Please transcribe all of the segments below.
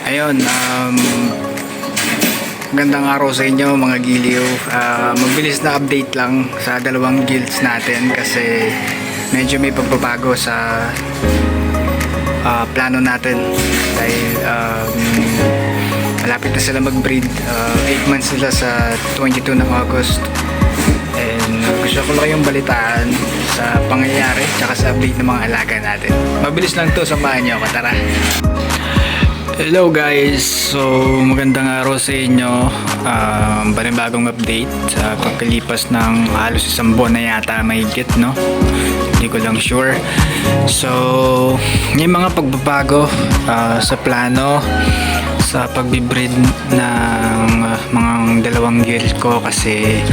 Ayun, gandang araw sa inyo mga giliw. Magbilis na update lang sa dalawang guilds natin kasi medyo may pagbabago sa plano natin dahil malapit na sila mag-breed. 8 months sila sa 22 ng August, and gusto ko lang yung balitaan sa pangyayari tsaka sa update ng mga alaga natin. Mabilis lang to, samahan nyo ako, tara. Hello guys, so magandang araw sa inyo. Panibagong update sa pagkalipas ng halos isang buwan na yata mahigit, no? Hindi ko lang sure. So may mga pagbabago sa plano sa pagbibreed ng mga dalawang guild ko kasi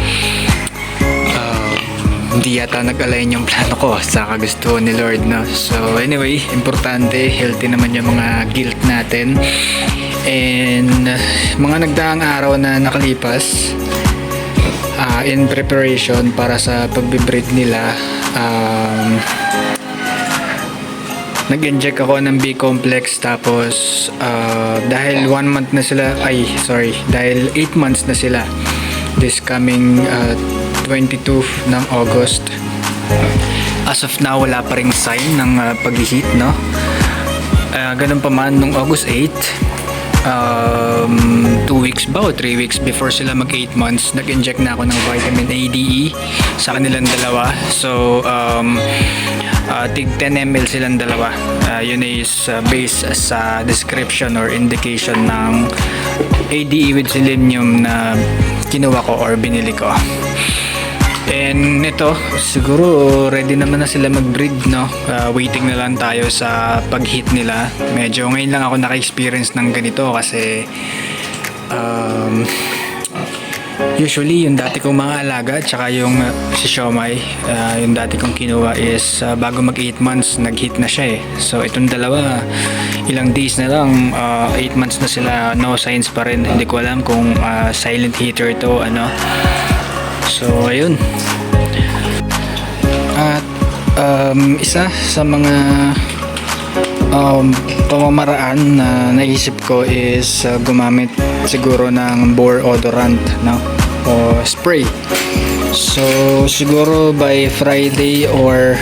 hindi yata nag-align yung plano ko sa kagustuhan ni Lord, no? So anyway, importante, healthy naman yung mga guild natin. And mga nagdaang araw na nakalipas, in preparation para sa pagbibreed nila, nag-inject ako ng B-complex. Tapos dahil 1 month na sila, dahil 8 months na sila this coming 22 ng August. As of now, wala pa ring sign ng pag-heat, no? Ganun pa man, nung August 8, 2 weeks ba o 3 weeks before sila mag 8 months, nag-inject na ako ng vitamin ADE sa kanilang dalawa. So tig 10 ml silang dalawa. Yun is based sa description or indication ng ADE with selenium na kinuha ko or binili ko. And ito, siguro ready naman na sila mag-breed, no? Waiting na lang tayo sa pag-hit nila. Medyo ngayon lang ako naka-experience ng ganito kasi usually yung dati kong mga alaga tsaka yung si Siomai, yung dati kong kinuha is bago mag 8 months nag-hit na siya eh. So itong dalawa, ilang days na lang, 8 months na sila, no signs pa rin. Hindi ko alam kung silent hitter to, ano. So ayun. At isa sa mga pamamaraan na naisip ko is gumamit siguro ng boar odorant, no? O spray. So siguro by Friday or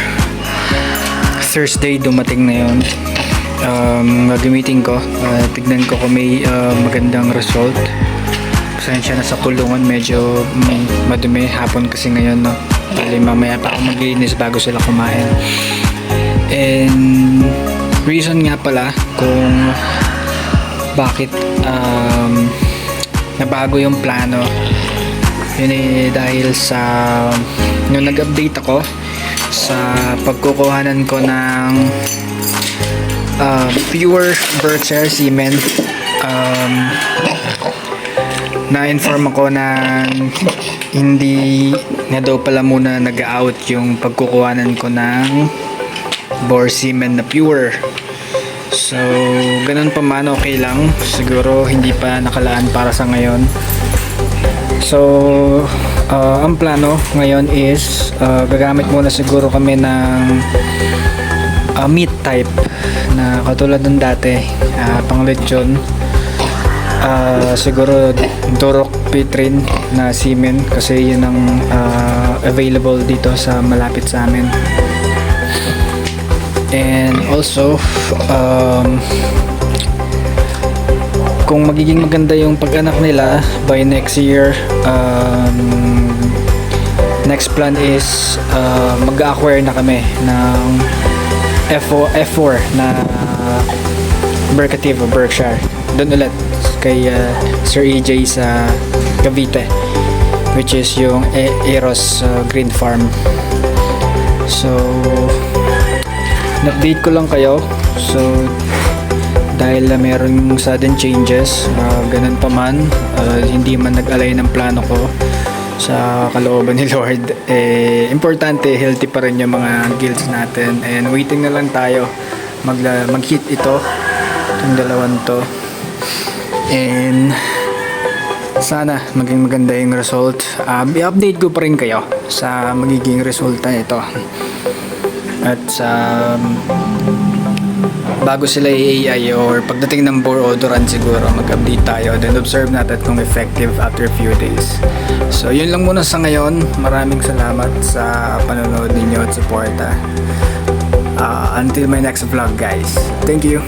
Thursday dumating na yun. Gagamitin ko, tignan ko kung may magandang result. Pasensya na sa kulungan, medyo madumi hapon kasi ngayon, no? Bali mamaya pa ako maglinis bago sila kumain. And reason nga pala kung bakit nabago yung plano, yun eh dahil sa nung nag-update ako sa pagkukuhanan ko ng pure Berkshire semen. Na-inform ako na hindi na daw pala muna nag-out yung pagkukuhanan ko ng boar semen na pure. So ganun pa man, okay lang. Siguro hindi pa nakalaan para sa ngayon. So ang plano ngayon is gagamit muna siguro kami ng meat type na katulad ng dati, pang lechon. Siguro Durok Pitrin na semen kasi yun ang available dito sa malapit sa amin. And also kung magiging maganda yung pag-anak nila by next year, next plan is mag-acquire na kami ng F4 na Bercative o Berkshire doon ulit kay Sir EJ sa Cavite, which is yung Eros Green Farm. So na-update ko lang kayo. So dahil meron sudden changes, ganun pa man, hindi man nag-align ng plano ko sa kalooban ni Lord, importante healthy pa rin yung mga guilds natin, and waiting na lang tayo mag-hit itong dalawang to. And sana maging maganda yung result. I-update ko pa rin kayo sa magiging resulta nito. At sa bago sila i-AI or pagdating ng bore odoran siguro mag-update tayo, then observe natin kung effective after a few days. So yun lang muna sa ngayon. Maraming salamat sa panonood ninyo at suporta. Until my next vlog guys. Thank you.